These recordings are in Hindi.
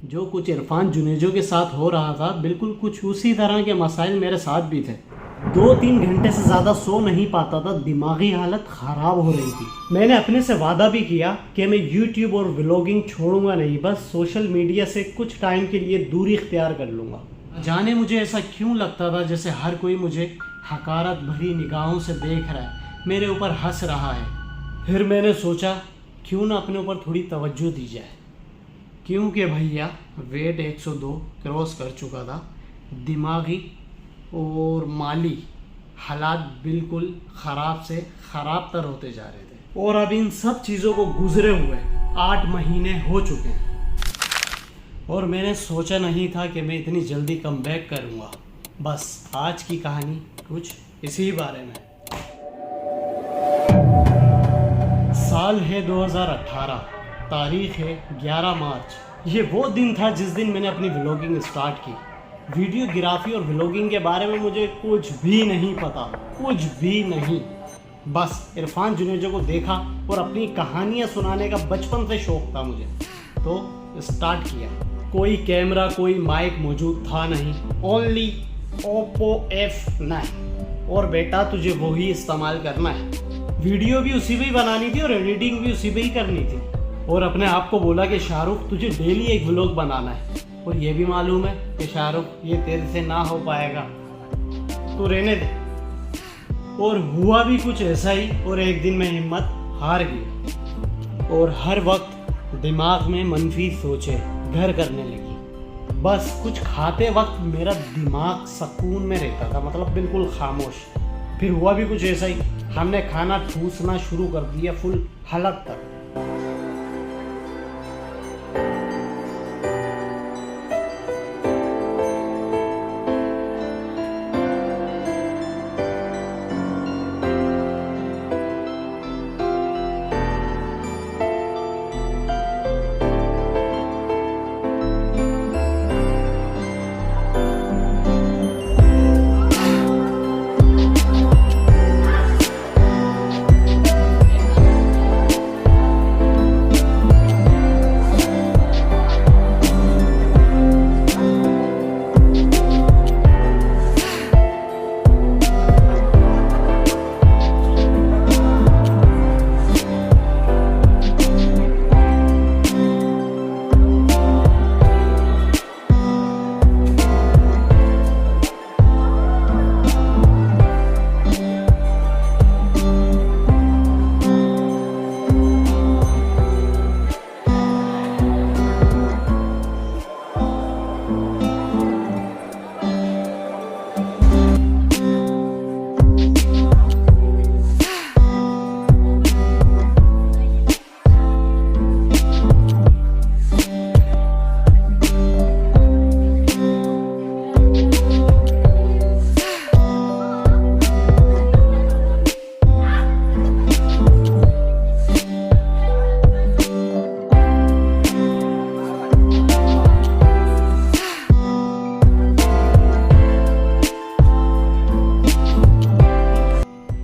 जो कुछ इरफान जुनेजो के साथ हो रहा था, बिल्कुल कुछ उसी तरह के मसाइल मेरे साथ भी थे। 2-3 घंटे से ज़्यादा सो नहीं पाता था, दिमागी हालत ख़राब हो रही थी। मैंने अपने से वादा भी किया कि मैं यूट्यूब और व्लॉगिंग छोड़ूंगा नहीं, बस सोशल मीडिया से कुछ टाइम के लिए दूरी इख्तियार कर लूँगा। जाने मुझे ऐसा क्यों लगता था जैसे हर कोई मुझे हकारत भरी निगाहों से देख रहा है, मेरे ऊपर हंस रहा है। फिर मैंने सोचा क्यों ना अपने ऊपर थोड़ी तवज्जो दी जाए, क्योंकि भैया वेट 102 क्रॉस कर चुका था। दिमागी और माली हालात बिल्कुल ख़राब से ख़राब तर होते जा रहे थे, और अब इन सब चीज़ों को गुजरे हुए 8 महीने हो चुके हैं, और मैंने सोचा नहीं था कि मैं इतनी जल्दी कमबैक करूँगा। बस आज की कहानी कुछ इसी बारे में। साल है 2018, तारीख है 11 मार्च। ये वो दिन था जिस दिन मैंने अपनी व्लॉगिंग स्टार्ट की। वीडियोग्राफी और व्लॉगिंग के बारे में मुझे कुछ भी नहीं पता, कुछ भी नहीं। बस इरफान जुनेजो को देखा और अपनी कहानियाँ सुनाने का बचपन से शौक़ था मुझे, तो स्टार्ट किया। कोई कैमरा कोई माइक मौजूद था नहीं, ओनली ओप्पो F9, और बेटा तुझे वही इस्तेमाल करना है। वीडियो भी उसी पे ही बनानी थी और एडिटिंग भी उसी पे ही करनी थी, और अपने आप को बोला कि शाहरुख तुझे डेली एक व्लॉग बनाना है, और ये भी मालूम है कि शाहरुख ये तेरे से ना हो पाएगा, तो रहने दे। और हुआ भी कुछ ऐसा ही, और एक दिन मैं हिम्मत हार गई और हर वक्त दिमाग में मनफी सोचे घर करने लगी। बस कुछ खाते वक्त मेरा दिमाग सुकून में रहता था, मतलब बिल्कुल खामोश। फिर हुआ भी कुछ ऐसा ही, हमने खाना ठूसना शुरू कर दिया फुल हलक तक।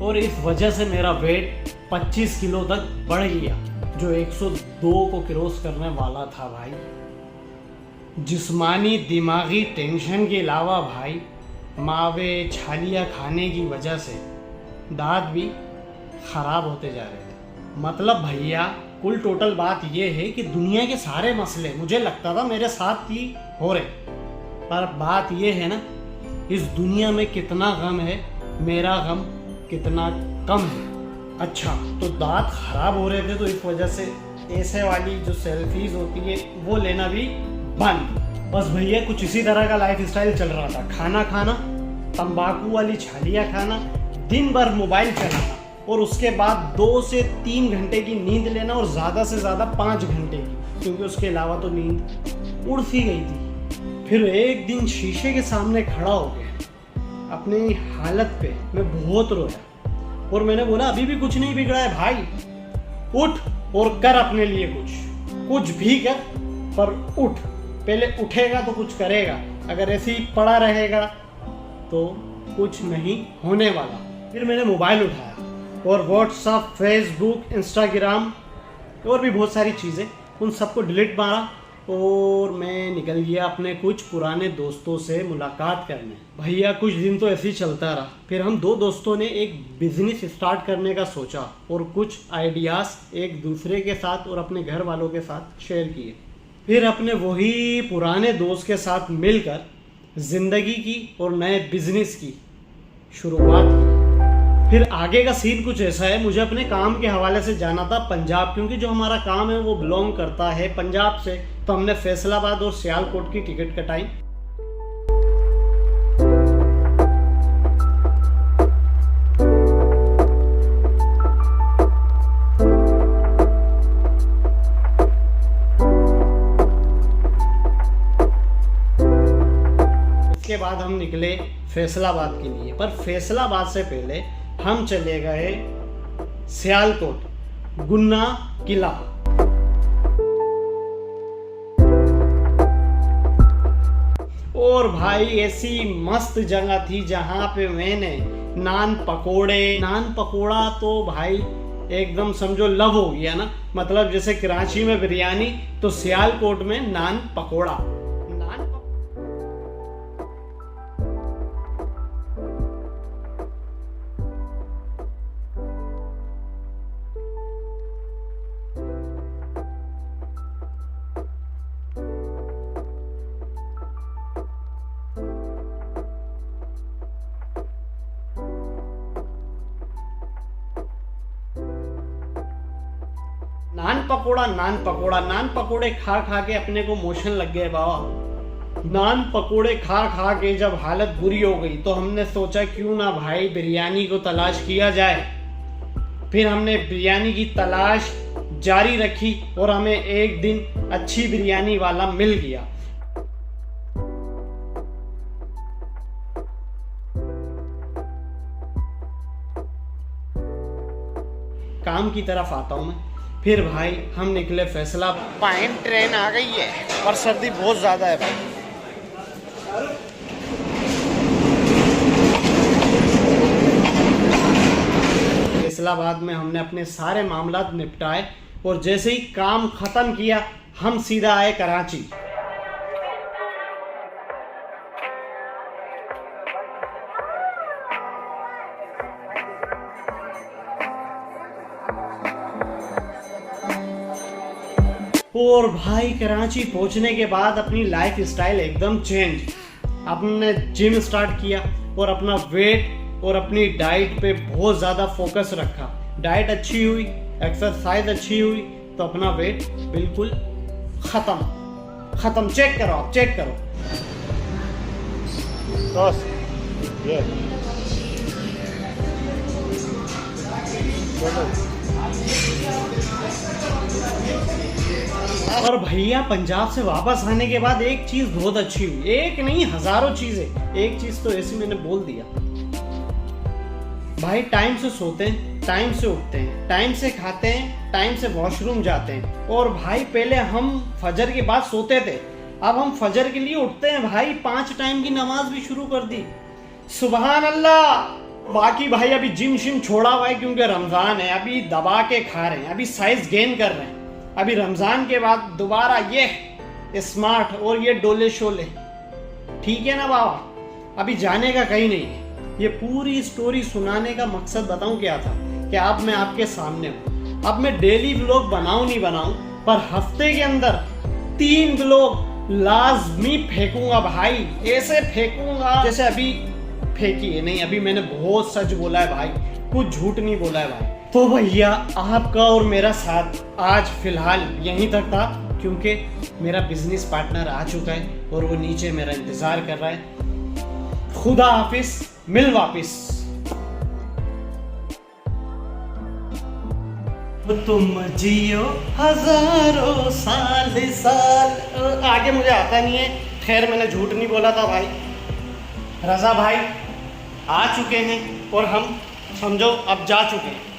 और इस वजह से मेरा वेट 25 किलो तक बढ़ गया, जो 102 को क्रॉस करने वाला था भाई। जिस्मानी दिमागी टेंशन के अलावा भाई मावे छालियाँ खाने की वजह से दांत भी ख़राब होते जा रहे थे। मतलब भैया कुल टोटल बात ये है कि दुनिया के सारे मसले मुझे लगता था मेरे साथ ही हो रहे, पर बात ये है ना, इस दुनिया में कितना गम है, मेरा गम कितना कम है। अच्छा, तो दांत खराब हो रहे थे, तो इस वजह से ऐसे वाली जो सेल्फीज होती है वो लेना भी बंद। बस भैया कुछ इसी तरह का लाइफ स्टाइल चल रहा था। खाना खाना, तंबाकू वाली छालियाँ खाना, दिन भर मोबाइल चलाना, और उसके बाद 2 से 3 घंटे की नींद लेना, और ज़्यादा से ज़्यादा 5 घंटे की, क्योंकि उसके अलावा तो नींद उड़ सी गई थी। फिर एक दिन शीशे के सामने खड़ा हो गया, अपनी हालत पे मैं बहुत रोया, और मैंने बोला अभी भी कुछ नहीं बिगड़ा है भाई, उठ और कर अपने लिए कुछ भी कर, पर उठ। पहले उठेगा तो कुछ करेगा, अगर ऐसे ही पड़ा रहेगा तो कुछ नहीं होने वाला। फिर मैंने मोबाइल उठाया और व्हाट्सएप, फेसबुक, इंस्टाग्राम और भी बहुत सारी चीज़ें, उन सबको डिलीट मारा और मैं निकल गया अपने कुछ पुराने दोस्तों से मुलाकात करने। भैया कुछ दिन तो ऐसे ही चलता रहा। फिर हम दो दोस्तों ने एक बिजनेस स्टार्ट करने का सोचा और कुछ आइडियाज़ एक दूसरे के साथ और अपने घर वालों के साथ शेयर किए। फिर अपने वही पुराने दोस्त के साथ मिलकर ज़िंदगी की और नए बिजनेस की शुरुआत की। फिर आगे का सीन कुछ ऐसा है, मुझे अपने काम के हवाले से जाना था पंजाब, क्योंकि जो हमारा काम है वो बिलोंग करता है पंजाब से। तो हमने फैसलाबाद और सियालकोट की टिकट कटाई। उसके बाद हम निकले फैसलाबाद के लिए, पर फैसलाबाद से पहले हम चले गए सियालकोट गुन्ना किला। और भाई ऐसी मस्त जगह थी जहां पे मैंने नान पकोड़ा तो भाई एकदम समझो लव हो गया ना। मतलब जैसे कराची में बिरयानी तो सियालकोट में नान पकोड़ा। नान पकोड़े खा खा के अपने को मोशन लग गए बाबा। नान पकोड़े खा खा के जब हालत बुरी हो गई तो हमने सोचा क्यों ना भाई बिरयानी को तलाश किया जाए। फिर हमने बिरयानी की तलाश जारी रखी और हमें एक दिन अच्छी बिरयानी वाला मिल गया। काम की तरफ आता हूं मैं। फिर भाई हम निकले फैसला। पाइन ट्रेन आ गई है और सर्दी बहुत ज़्यादा है भाई। फैसलाबाद में हमने अपने सारे मामलात निपटाए और जैसे ही काम ख़त्म किया हम सीधा आए कराची। और भाई कराची पहुंचने के बाद अपनी लाइफ स्टाइल एकदम चेंज। हमने जिम स्टार्ट किया और अपना वेट और अपनी डाइट पे बहुत ज़्यादा फोकस रखा। डाइट अच्छी हुई, एक्सरसाइज अच्छी हुई तो अपना वेट बिल्कुल ख़त्म। चेक करो, आप चेक करो। और भैया पंजाब से वापस आने के बाद एक चीज बहुत अच्छी हुई, एक नहीं हजारों चीजें। एक चीज तो ऐसी मैंने बोल दिया भाई, टाइम से सोते हैं, टाइम से उठते हैं, टाइम से खाते हैं, टाइम से वॉशरूम जाते हैं। और भाई पहले हम फजर के बाद सोते थे, अब हम फजर के लिए उठते हैं भाई। 5 टाइम की नमाज भी शुरू कर दी। सुबहान अल्लाह। बाकी भाई अभी जिम शिम छोड़ा हुआ है क्योंकि रमजान है, अभी दबा के खा रहे हैं, अभी साइज गेन कर रहे हैं। अभी रमजान के बाद दोबारा ये स्मार्ट और ये डोले शोले, ठीक है ना बाबा। अभी जाने का कहीं नहीं है। ये पूरी स्टोरी सुनाने का मकसद बताऊं क्या था कि अब मैं आपके सामने हूं। अब मैं डेली व्लॉग बनाऊं नहीं बनाऊं, पर हफ्ते के अंदर 3 व्लॉग लाजमी फेंकूंगा भाई। ऐसे फेंकूंगा जैसे अभी फेंकी है नहीं। अभी मैंने बहुत सच बोला है भाई, कुछ झूठ नहीं बोला है भाई। तो भैया आपका और मेरा साथ आज फिलहाल यहीं तक था, क्योंकि मेरा बिजनेस पार्टनर आ चुका है और वो नीचे मेरा इंतजार कर रहा है। खुदा हाफिज, मिल वापिस। तुम जियो हजारों साल साल। आगे मुझे आता नहीं है, खैर मैंने झूठ नहीं बोला था भाई। रजा भाई आ चुके हैं और हम समझो अब जा चुके हैं।